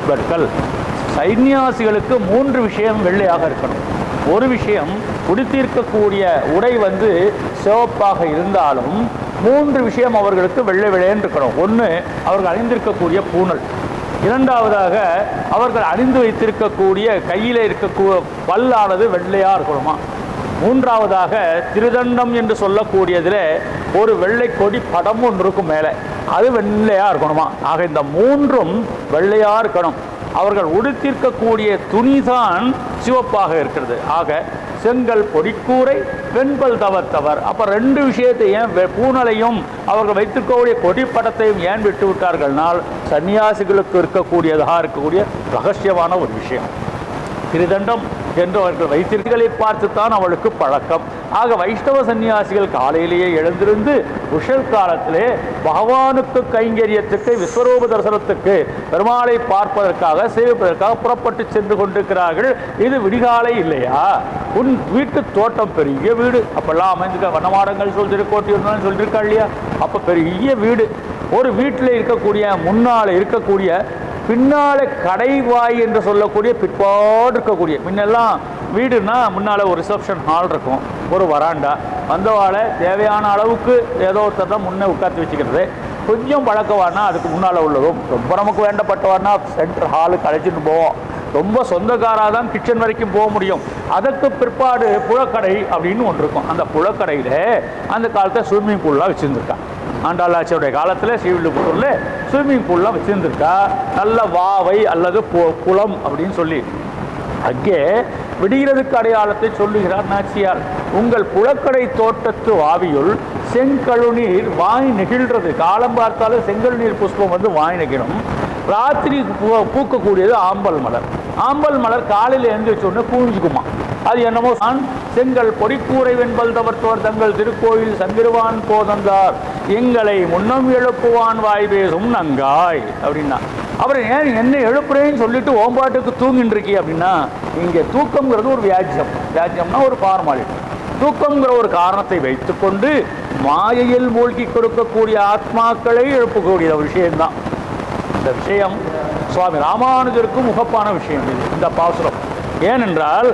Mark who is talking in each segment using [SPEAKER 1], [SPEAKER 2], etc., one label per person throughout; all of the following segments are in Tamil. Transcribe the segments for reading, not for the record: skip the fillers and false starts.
[SPEAKER 1] உட்படுத்தல். சன்னியாசிகளுக்கு 3 விஷயம் வெள்ளையாக இருக்கணும். ஒரு விஷயம், உடுத்திருக்கக்கூடிய உடை சிவப்பாக இருந்தாலும் 3 விஷயம் அவர்களுக்கு வெள்ளை வெள்ளைன்னு இருக்கணும். ஒன்று, அவர்கள் அணிந்திருக்கக்கூடிய பூணல். இரண்டாவதாக, அவர்கள் அணிந்து வைத்திருக்கக்கூடிய கையில் இருக்கக்கூடிய பல்லானது வெள்ளையாக இருக்கணுமா. மூன்றாவதாக, திருதண்டம் என்று சொல்லக்கூடியதில் ஒரு வெள்ளை கொடி படம் ஒன்று இருக்கும் மேலே, அது வெள்ளையாக இருக்கணுமா. ஆக இந்த 3ம் வெள்ளையாக இருக்கணும். அவர்கள் உடுத்திருக்கக்கூடிய துணிதான் சிவப்பாக இருக்கிறது. ஆக செங்கல் பொடிக்கூரை வெண்பல் தவத்தவர். அப்போ 2 விஷயத்தை ஏன், பூணலையும் அவர்கள் வைத்திருக்கக்கூடிய கொடிப்படத்தையும் ஏன் விட்டு விட்டார்கள்னால், சன்னியாசிகளுக்கு இருக்கக்கூடிய ரகசியமான ஒரு விஷயம். திருதண்டம் என்று அவர்கள் வைத்திருக்கலை பார்த்துத்தான் அவளுக்கு பழக்கம். ஆக வைஷ்ணவ சன்னியாசிகள் காலையிலேயே எழுந்திருந்து உஷல் காலத்திலே பகவானுக்கு கைங்கரியத்துக்கு, விஸ்வரூப தரிசனத்துக்கு, பெருமாளை பார்ப்பதற்காக, சேவிப்பதற்காக புறப்பட்டு சென்று கொண்டிருக்கிறார்கள். இது விடிகாலை இல்லையா? உன் வீட்டு தோட்டம் பெரிய வீடு, அப்பெல்லாம் அமைந்துக்க வனமாடங்கள் கோட்டியுடன் சொல்லியிருக்கா இல்லையா? அப்போ பெரிய வீடு. ஒரு வீட்டில் இருக்கக்கூடிய, முன்னால் இருக்கக்கூடிய, பின்னால கடைவாய் என்று சொல்லக்கூடிய பிற்பாடு இருக்கக்கூடிய, முன்னெல்லாம் வீடுனா முன்னால் ஒரு ரிசப்ஷன் ஹால் இருக்கும், ஒரு வராண்டா, வந்தவாளை தேவையான அளவுக்கு ஏதோ ஒருத்தர் தான் முன்னே உட்காந்து வச்சுக்கிறது. கொஞ்சம் பழக்கவானா அதுக்கு முன்னால் உள்ளதும், ரொம்ப நமக்கு வேண்டப்பட்டவானா சென்டர் ஹாலுக்கு அழைச்சிட்டு போவோம். ரொம்ப சொந்தக்காராக தான் கிச்சன் வரைக்கும் போக முடியும். அதற்கு பிற்பாடு புழக்கடை அப்படின்னு ஒன்று இருக்கும். அந்த புழக்கடையில் அந்த காலத்தில் ஸ்விம்மிங் பூல்லாம் வச்சுருந்துருக்கான். ஆண்டாளாச்சியோடைய காலத்தில் ஸ்ரீவில்லிபுத்தூரில் ஸ்விம்மிங் பூல்லாம் வச்சுருந்துருக்கா. நல்ல வாவை அல்லது குளம் அப்படின்னு சொல்லி அங்கே விடுகிறதுக்கு அடையாளத்தை சொல்லுகிறார் நாச்சியார். உங்கள் புழக்கடை தோட்டத்து வாவியுள் செங்கழுநீர் வாய் நெகிழ்றது. காலம் பார்த்தாலும் செங்கல் நீர் புஷ்பம் வாய் நெகிழும். ராத்திரி பூக்கக்கூடியது ஆம்பல் மலர். ஆம்பல் மலர் காலையில் எழுந்திரிச்ச உடனே பூஞ்சிக்குமா. அது என்னமோ செங்கல் பொடிக்கூரை வெண்பல் தவர்த்தவர் தங்கள் திருக்கோயில் சந்திருவான் போதந்தார் எங்களை முன்னம் எழுப்புவான் வாய் பேசும் நங்காய் அப்படின்னா. அப்புறம் ஏன் என்ன எழுப்புறேன்னு சொல்லிட்டு ஓம்பாட்டுக்கு தூங்கின்னு இருக்கி அப்படின்னா, இங்கே தூக்கம்ங்கிறது ஒரு வியாஜ்யம்னா ஒரு ஃபார்மாலிட்டி. தூக்கம்ங்கிற ஒரு காரணத்தை வைத்துக்கொண்டு மாயையில் மூழ்கி கொடுக்கக்கூடிய ஆத்மாக்களை எழுப்பக்கூடிய விஷயம்தான் இந்த விஷயம். சுவாமி ராமானுஜருக்கும் முகப்பான விஷயம் இது இந்த பாசுரம். ஏனென்றால்,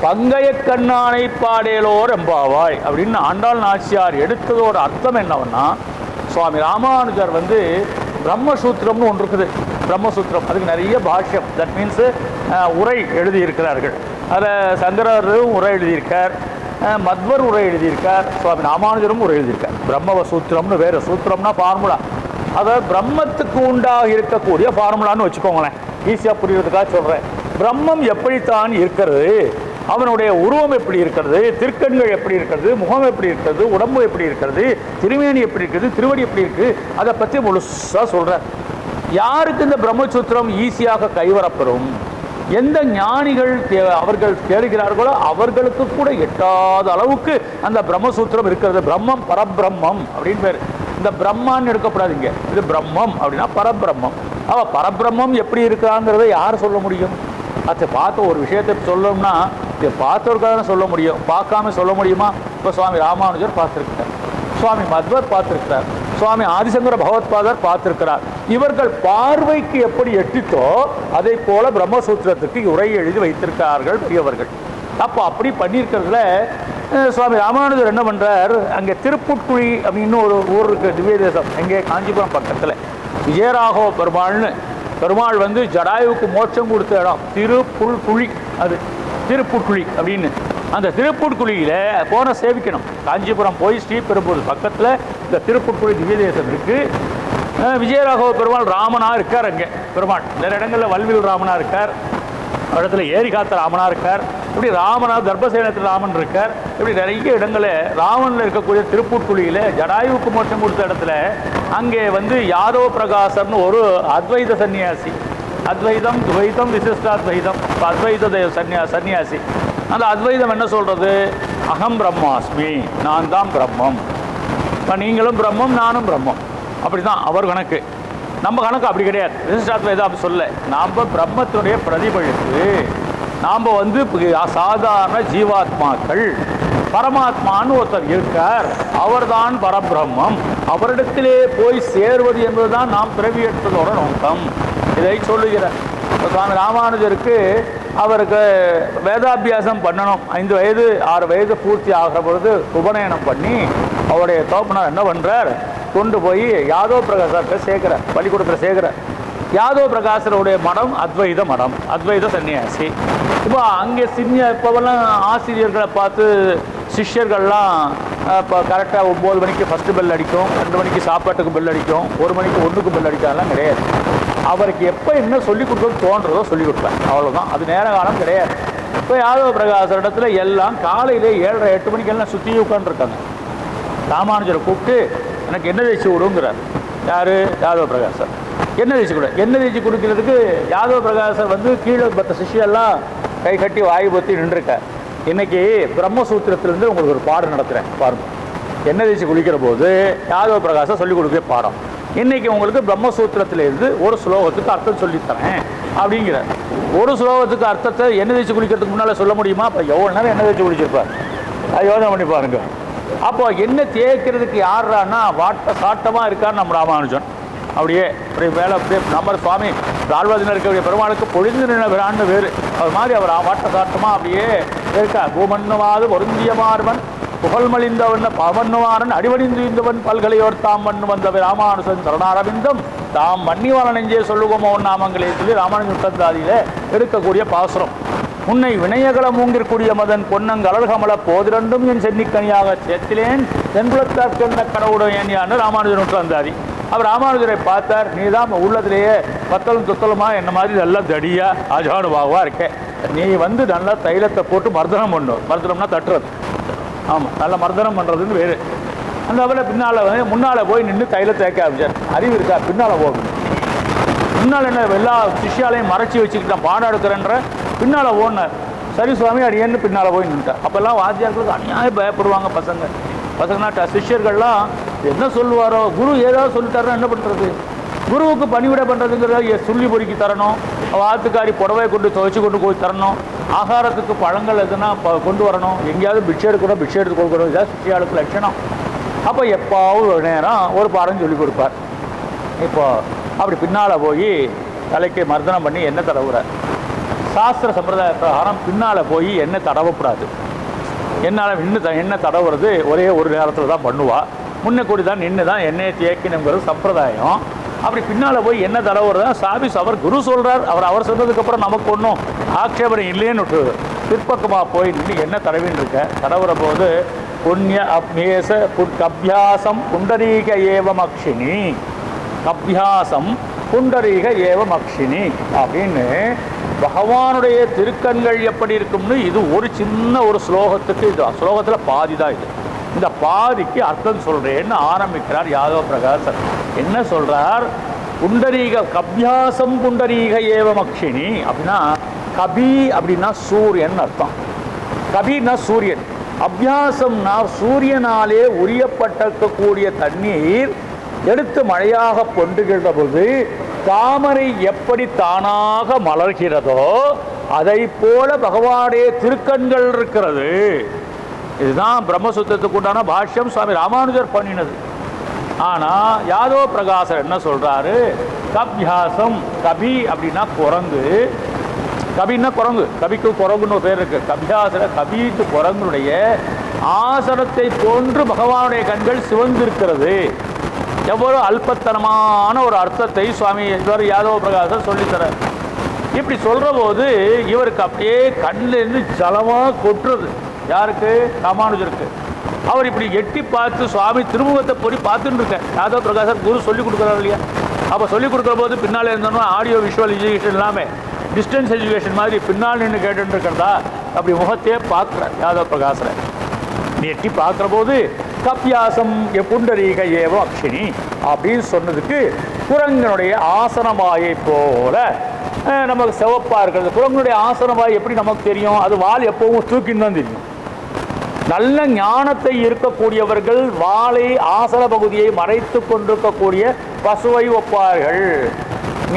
[SPEAKER 1] பங்கைய கண்ணானை பாடேலோர் எம்பாவாய் அப்படின்னு ஆண்டாள் நாச்சியார் எடுத்ததோட அர்த்தம் என்னவென்னா, சுவாமி ராமானுஜர் பிரம்மசூத்திரம்னு ஒன்று இருக்குது. பிரம்மசூத்திரம், அதுக்கு நிறைய பாஷ்யம், தட் மீன்ஸ் உரை எழுதியிருக்கிறார்கள். அதில் சங்கரரும் உரை எழுதியிருக்கார், மத்வர் உரை எழுதியிருக்கார், சுவாமி ராமானுஜரும் உரை எழுதியிருக்கார். பிரம்ம சூத்திரம்னு வேறு, சூத்திரம்னா ஃபார்முலா. அதை பிரம்மத்துக்கு உண்டாக இருக்கக்கூடிய ஃபார்முலான்னு வச்சுக்கோங்களேன், ஈஸியாக புரியுறதுக்காக சொல்கிறேன். பிரம்மம் எப்படித்தான் இருக்கிறது, அவனுடைய உருவம் எப்படி இருக்கிறது, திருக்கண்கள் எப்படி இருக்கிறது, முகம் எப்படி இருக்கிறது, உடம்பு எப்படி இருக்கிறது, திருமேனி எப்படி இருக்கிறது, திருவடி எப்படி இருக்குது, அதை பற்றி முழுசாக சொல்கிறேன். யாருக்கு இந்த பிரம்மசூத்திரம் ஈஸியாக கைவரப்பெறும், எந்த ஞானிகள் அவர்கள் தேடுகிறார்களோ அவர்களுக்கு கூட எட்டாத அளவுக்கு அந்த பிரம்மசூத்திரம் இருக்கிறது. பிரம்மம் பரபிரம்மம் அப்படின்னு பேர். இந்த பிரம்மான்னு எடுக்கப்படாதீங்க, இது பிரம்மம் அப்படின்னா பரபிரம்மம். அவள் பரபிரம்மம் எப்படி இருக்கிறாங்கிறத யார் சொல்ல முடியும்? அதை பார்த்த ஒரு விஷயத்தை சொல்லணும்னா இதை பார்த்தவர்களுக்காக சொல்ல முடியும், பார்க்காம சொல்ல முடியுமா? இப்போ சுவாமி ராமானுஜர் பார்த்துருக்கிறார், சுவாமி மத்வர் பார்த்துருக்கிறார், சுவாமி ஆதிசங்கர பகவத்பாதர் பார்த்திருக்கிறார். இவர்கள் பார்வைக்கு எப்படி எட்டித்தோ அதை போல பிரம்மசூத்திரத்துக்கு உரை எழுதி வைத்திருக்கிறார்கள் பெரியவர்கள். அப்போ அப்படி பண்ணியிருக்கிறதுல சுவாமி ராமானுஜர் என்ன பண்ணுறார், அங்கே திருப்புட்குழி அப்படின்னு ஒரு ஊர் இருக்குது, திவ்ய தேசம், எங்கே காஞ்சிபுரம் பக்கத்தில். விஜயராகவ பெருமாள் ஜடாயுவுக்கு மோட்சம் கொடுத்த இடம் திருப்புட்குழி. அது திருப்புட்குழி அப்படின்னு. அந்த திருப்புட்குழியில் போன சேவிக்கணும். காஞ்சிபுரம் போய் ஸ்ரீபெரும்பூர் பக்கத்தில் இந்த திருப்புட்குழி திவ்ய தேசம் இருக்குது. விஜயராகவ பெருமாள் ராமனாக இருக்கார். அங்கே பெருமாள் நிறைய இடங்களில் வல்வில் ராமனாக இருக்கார், இடத்துல ஏரிகாத்த ராமனாக இருக்கார், இப்படி ராமனாக தர்பசேனத்தில் ராமன் இருக்கார். இப்படி நிறைய இடங்களில் ராமனில் இருக்கக்கூடிய திருப்புட்குழியில் ஜடாயுவுக்கு மோட்சம் கொடுத்த இடத்துல அங்கே யாதவ பிரகாசர்னு ஒரு அத்வைத சன்னியாசி, அத்வைதம் துவைதம் விசிஷ்டாத்வைதம், அத்வைத சன்னியாசி. அந்த அத்வைதம் என்ன சொல்கிறது, அகம் பிரம்மாஸ்மி, நான் தான் பிரம்மம், இப்போ நீங்களும் பிரம்மம் நானும் பிரம்மம், அப்படி தான் அவர் கணக்கு. நம்ம கணக்கு அப்படி கிடையாது. விசிஷ்டாத்வைதம் அப்படி சொல்ல, நாம் பிரம்மத்தினுடைய பிரதிபலிப்பு, நாம் சாதாரண ஜீவாத்மாக்கள், பரமாத்மான்னு ஒருத்தர் இருக்கார், அவர்தான் பரபிரம்மம், அவரிடத்திலே போய் சேர்வது என்பதுதான் நாம் பிறவி எடுத்ததோட நோக்கம் இதை சொல்லுகிறார். சுவாமி ராமானுஜருக்கு அவருக்கு வேதாபியாசம் பண்ணணும். 5 வயது 6 வயது பூர்த்தி ஆகிற பொழுது உபநயனம் பண்ணி அவருடைய தோப்பனார் என்ன பண்ணுறார், கொண்டு போய் யாதவ பிரகாசத்தை சேர்க்கிறார், பள்ளிக்கூடத்தில் சேர்க்கிறார். யாதவ பிரகாசருடைய மடம் அத்வைத மடம், அத்வைத சன்னியாசி. இப்போ அங்கே இப்போவெல்லாம் ஆசிரியர்களை பார்த்து சிஷ்யர்கள்லாம் இப்போ கரெக்டாக 9 மணிக்கு ஃபஸ்ட்டு பெல் அடிக்கும், 2 மணிக்கு சாப்பாட்டுக்கு பெல் அடிக்கும், 1 மணிக்கு 1க்கு பெல் அடிக்காதெல்லாம் கிடையாது. அவருக்கு எப்போ என்ன சொல்லிக் கொடுக்கறது தோன்றதோ சொல்லிக் கொடுப்பேன், அவ்வளோதான். அது நேர காலம் கிடையாது. இப்போ யாதவ பிரகாசர் இடத்துல எல்லாம் காலையிலே 7:30 8 மணிக்கெல்லாம் சுற்றி உட்காந்துருக்காங்க. ராமானுஜரை கூப்பிட்டு எனக்கு என்ன தேய்ச்சி விடுங்கிறார். யார்? யாதவ பிரகாசர். என்ன தேய்ச்சி கொடு, என்ன தேய்ச்சி கொடுக்கிறதுக்கு யாதவ பிரகாசர் வந்து கீழே பத்த சிஷ்யெல்லாம் கை கட்டி வாய் பொத்தி நின்றுருக்கார். இன்றைக்கி பிரம்மசூத்திரத்திலேருந்து உங்களுக்கு ஒரு பாடம் நடத்துகிறேன் பாருங்க. என்ன தேய்ச்சி குளிக்கிற போது யாதவ பிரகாசர் சொல்லிக் கொடுக்குற பாடம். இன்றைக்கி உங்களுக்கு பிரம்மசூத்திரத்திலேருந்து ஒரு ஸ்லோகத்துக்கு அர்த்தம் சொல்லித்தரேன் அப்படிங்கிறார். ஒரு ஸ்லோகத்துக்கு அர்த்தத்தை என்ன தேய்ச்சி குளிக்கிறதுக்கு முன்னால் சொல்ல முடியுமா? அப்போ எவ்வளோ நேரம் என்ன தேய்ச்சி குளிச்சிருப்பார், அது யோசனை பண்ணி பாருங்க. அப்போ என்ன தேய்க்கிறதுக்கு யாரான்னா சாட்டமாக இருக்கார் நம்ம ராமானுஜன். அப்படியே அப்படியே மேலே அப்படியே நம்ம சுவாமி ஆழ்வாதினர் இருக்கக்கூடிய பெருமாளுக்கு பொழிந்து நின்ற விரான்னு வேறு அவர் மாதிரி அவர் வாட்ட சாட்டமாக அப்படியே இருக்கா. பூமண்ணுவாது பொருந்திய மார்பன் புகழ்மலிந்தவன் பவன்னுவாரன் அடிவணிந்துவன் பல்கலையோர் தாம் மண்ணு வந்த ராமானுஜன் சரணாரவிந்தம் தாம் மன்னிவான நெஞ்சே சொல்லுவோமோ நாமங்களே சொல்லி ராமானுஜன் உத்தந்தாதியில் எடுக்கக்கூடிய பாசுரம். உன்னை வினயகல மூங்கிற்குரிய மதன் பொன்னங்கலர்கமல போதிரண்டும் என் சென்னிக்கனியாக சேர்த்திலேன் தென்புலத்தார் சொன்ன கடவுடன் யான்னு ராமானுஜன் உத்தந்தாதி. அவர் ராமானுஜரை பார்த்தார். நீ தான் உள்ளத்திலேயே பத்தலும் துத்தலுமா என்ன மாதிரி நல்லா தடியாக அஜானுபாவாக இருக்கேன். நீ வந்து நல்லா தைலத்தை போட்டு மர்தனம் பண்ணும். மர்தனம்னா தட்டுறது, ஆமாம், நல்லா மர்தனம் பண்ணுறதுன்னு வேறு. அந்த அவரை பின்னால் முன்னால் போய் நின்று தைலத்தை தேய்க்க ஆரம்பிச்சார். அறிவு இருக்கா? பின்னால் போகணும். முன்னால் என்ன எல்லா சிஷ்யாலையும் மறைச்சி வச்சுக்கிட்டான், பாடம் எடுக்கிறேன்ற பின்னால் ஓடினார். சரி சுவாமி அடியேன்னு பின்னால் போய் நின்றுட்டார். அப்போல்லாம் வாத்தியார்களுக்கு அநியாயம் பயப்படுவாங்க பசங்கன்னா சிஷ்யர்கள்லாம் என்ன சொல்லுவாரோ, குரு ஏதாவது சொல்லித்தரணும், என்ன பண்ணுறது? குருவுக்கு பணிவிடை பண்ணுறதுங்கிறத சொல்லி பொறுக்கி தரணும், வாத்துக்காரி புடவை கொண்டு துவைச்சி கொண்டு போய் தரணும், ஆகாரத்துக்கு பழங்கள் எதுனா கொண்டு வரணும், எங்கேயாவது பிக்ஷை எடுக்கணும், பிக்ஷை எடுத்து கொடுக்கணும், இதான் சிஷ்யாளுக்கு லட்சணம். அப்போ எப்பாவது ஒரு நேரம் ஒரு பாடம் சொல்லி கொடுப்பார். இப்போ அப்படி பின்னால் போய் தலைக்கு மர்தனம் பண்ணி எண்ணெய் தடவுறார். சாஸ்திர சம்பிரதாய பிரகாரம் பின்னால் போய் எண்ணெய் தடவக்கூடாது. என்னால் எண்ணெய் தடவுறது ஒரே ஒரு நேரத்தில் தான் பண்ணுவா. முன்ன கூடி தான் நின்று தான் எண்ணெயை தேய்க்கணுங்கிறது சம்பிரதாயம். அப்படி பின்னால் போய் எண்ணெய் தடவுறது தான் சாபிஸ். அவர் குரு சொல்கிறார், அவர் சொன்னதுக்கப்புறம் நமக்கு ஒன்றும் ஆட்சேபனை இல்லைன்னு பிற்பக்கமாக போய் நின்று எண்ணெய் தடவின்னு இருக்க. தடவுற போது புண்ணிய அப்நேச கபியாசம் புண்டரீக ஏவமக்ஷினி, கபியாசம் புண்டரீக ஏவமக்ஷினி அப்படின்னு பகவானுடைய திருக்கண்கள் எப்படி இருக்கும்னு இது ஒரு சின்ன ஒரு ஸ்லோகத்துக்கு, இது ஸ்லோகத்தில் பாதி தான். இது இந்த பாதிக்கு அர்த்தம் சொல்கிறேன்னு ஆரம்பிக்கிறார் யாதவ பிரகாசர். என்ன சொல்கிறார்? புண்டரீக கபியாசம் புண்டரீக ஏவமக்ஷினி அப்படின்னா, கபி அப்படின்னா சூரியன் அர்த்தம். கபின்னா சூரியன், அபியாசம்னா சூரியனாலே உரியப்பட்டிருக்கக்கூடிய தண்ணீர் எடுத்து மழையாக பொண்டுகின்ற போது தாமரை எப்படி தானாக மலர்கிறதோ அதை போல பகவானுடைய திருக்கண்கள் இருக்கிறது. இதுதான் பிரம்மசூத்திரத்துக்கு உண்டான பாஷ்யம் சுவாமி ராமானுஜர் பண்ணினது. ஆனால் யாதவ பிரகாசர் என்ன சொல்கிறாரு? கபியாசம், கபி அப்படின்னா குரங்கு, கபின்னா குரங்கு, கபிக்கு குரங்குன்னு ஒரு பேர் இருக்குது. கபியாசன கபிக்கு குரங்குடைய ஆசனத்தை போன்று பகவானுடைய கண்கள் சிவந்திருக்கிறது. எவ்வளோ அல்பத்தனமான ஒரு அர்த்தத்தை சுவாமி யாதவ பிரகாசர் சொல்லித்தரார். இப்படி சொல்கிற போது இவருக்கு அப்படியே கண்ணிலேருந்து ஜலமாக கொட்டுறது. யாருக்கு? ராமானுஜருக்கு. அவர் இப்படி எட்டி பார்த்து சுவாமி திருமுகத்தை போய் பார்த்துட்டு இருக்க. யாதவ பிரகாசர் குரு சொல்லிக் கொடுக்குறாரு இல்லையா? அப்போ சொல்லிக் கொடுக்குற போது பின்னால் இருந்தோம்னா ஆடியோ விஷுவல் எஜுகேஷன் இல்லாமல் டிஸ்டன்ஸ் எஜுகேஷன் மாதிரி பின்னால் நின்று கேட்டுட்டு இருக்கிறதா அப்படி முகத்தையே பார்க்குறார் யாதவ பிரகாசரை. எட்டி பார்க்குற போது கபியாசம் புண்டரீக ஏவ அக்ஷினி அப்படின்னு சொன்னதுக்கு குரங்கனுடைய ஆசனமாயை போல நமக்கு சிவப்பாக இருக்கிறது. குரங்கனுடைய ஆசனமாய் எப்படி நமக்கு தெரியும்? அது வால் எப்பவும் தூக்கின்னு தான் தெரியும். நல்ல ஞானத்தை இருக்கக்கூடியவர்கள் வாளை ஆசன பகுதியை மறைத்து கொண்டிருக்கக்கூடிய பசுவை ஒப்பார்கள்.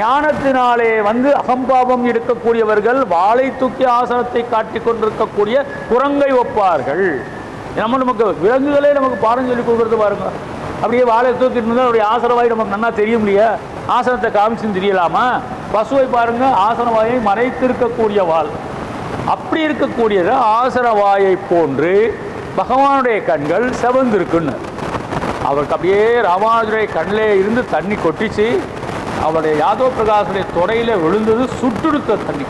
[SPEAKER 1] ஞானத்தினாலே அகம்பாவம் இருக்கக்கூடியவர்கள் வாளை தூக்கி ஆசனத்தை காட்டி கொண்டிருக்கக்கூடிய குரங்கை ஒப்பார்கள். நமக்கு விலங்குகளே நமக்கு பாடம் சொல்லி கொடுக்குறது பாருங்க. அப்படியே வாழை தூக்கிட்டு இருந்தால் அவருடைய ஆசனவாய் நமக்கு நல்லா தெரியும் இல்லையா? ஆசனத்தை காமிச்சுன்னு தெரியலாமா? பசுவை பாருங்க, ஆசனவாயை மறைத்திருக்கக்கூடிய வாள். அப்படி இருக்கக்கூடியது ஆசனவாயை போன்று பகவானுடைய கண்கள் செவந்திருக்குன்னு. அவருக்கு அப்படியே ராமானுஜருடைய கண்ணிலே இருந்து தண்ணி கொட்டிச்சு. அவருடைய யாதவ பிரகாசனுடைய தொடையில விழுந்தது, சுட்டுடுத்த தண்ணி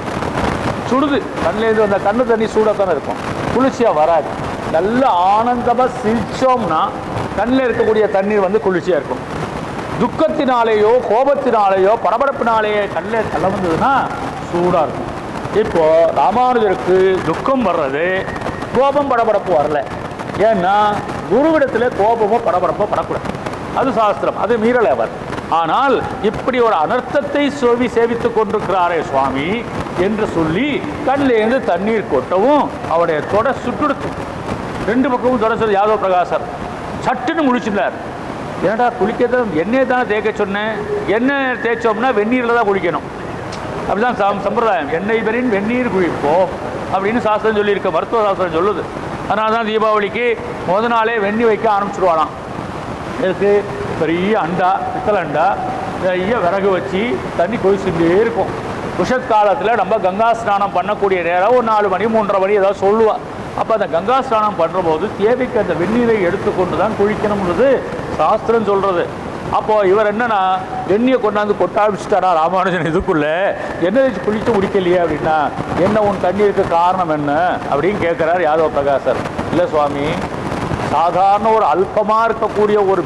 [SPEAKER 1] சுடுது. கண்ணிலேருந்து வந்த கண்ணு தண்ணி சூடாத்தானே இருக்கும், குளிர்ச்சியாக வராது. நல்ல ஆனந்தமாக சிரிச்சோம்னா கண்ணில் இருக்கக்கூடிய தண்ணீர் வந்து குளிர்ச்சியாக இருக்கும். துக்கத்தினாலேயோ கோபத்தினாலேயோ படபடப்பினாலேயோ கண்ணில் தள்ள வந்ததுன்னா சூடாக இருக்கும். இப்போ ராமானுஜருக்கு துக்கம் வர்றது, கோபம் படபடப்பு வரல. ஏன்னா குருவிடத்தில் கோபமோ படபடப்போ படக்கூடாது, அது சாஸ்திரம், அது மீறல் அவர். ஆனால் இப்படி ஒரு அனர்த்தத்தை சேவித்துக் கொண்டிருக்கிறாரே சுவாமி என்று சொல்லி கண்ணிலேருந்து தண்ணீர் கொட்டவும் அவருடைய தொடை சுட்டுடுத்து. ரெண்டு பக்கமும் தொடை சொல்லி யாதவ பிரகாசர் சட்டுன்னு முடிச்சுட்டார். ஏன்டா குளிக்கதான் எண்ணெய் தானே தேய்க்க சொன்னேன், எண்ணெய் தேய்ச்சோம்னா வெந்நீரில் தான் குளிக்கணும், அப்படிதான் சம்பிரதாயம். எண்ணெய் பெறின் வெந்நீர் குளிப்போம் அப்படின்னு சாஸ்திரம் சொல்லியிருக்க, மருத்துவ சாஸ்திரம் சொல்லுது. அதனால தான் தீபாவளிக்கு முத நாளே வெந்நி வைக்க ஆரம்பிச்சிடுவாளாம். இதுக்கு பெரிய அண்டா, பித்தளை அண்டா, நிறைய விறகு வச்சு தண்ணி கொதிச்சுட்டே இருக்கும். உஷத்காலத்தில் நம்ம கங்கா ஸ்நானம் பண்ணக்கூடிய நேரம் ஒரு 4 மணி 3:30 மணி ஏதாவது சொல்லுவாள். அப்போ அந்த கங்கா ஸ்நானம் பண்ணுற போது தேவைக்கு அந்த வெந்நீரை எடுத்துக்கொண்டு தான் குளிக்கணும்ன்றது சாஸ்திரம் சொல்கிறது. அப்போது இவர் என்னன்னா வெந்நியை கொண்டாந்து கொட்ட ஆரம்பிச்சுட்டாரா ராமானுஜன் இதுக்குள்ளே, என்ன வச்சு குளித்து முடிக்கலையே அப்படின்னா, என்ன உன் தண்ணீருக்கு காரணம் என்ன அப்படின்னு கேட்குறார் யாதவ பிரகாசர். இல்லை சுவாமி, சாதாரண ஒரு அல்பமாக இருக்கக்கூடிய ஒரு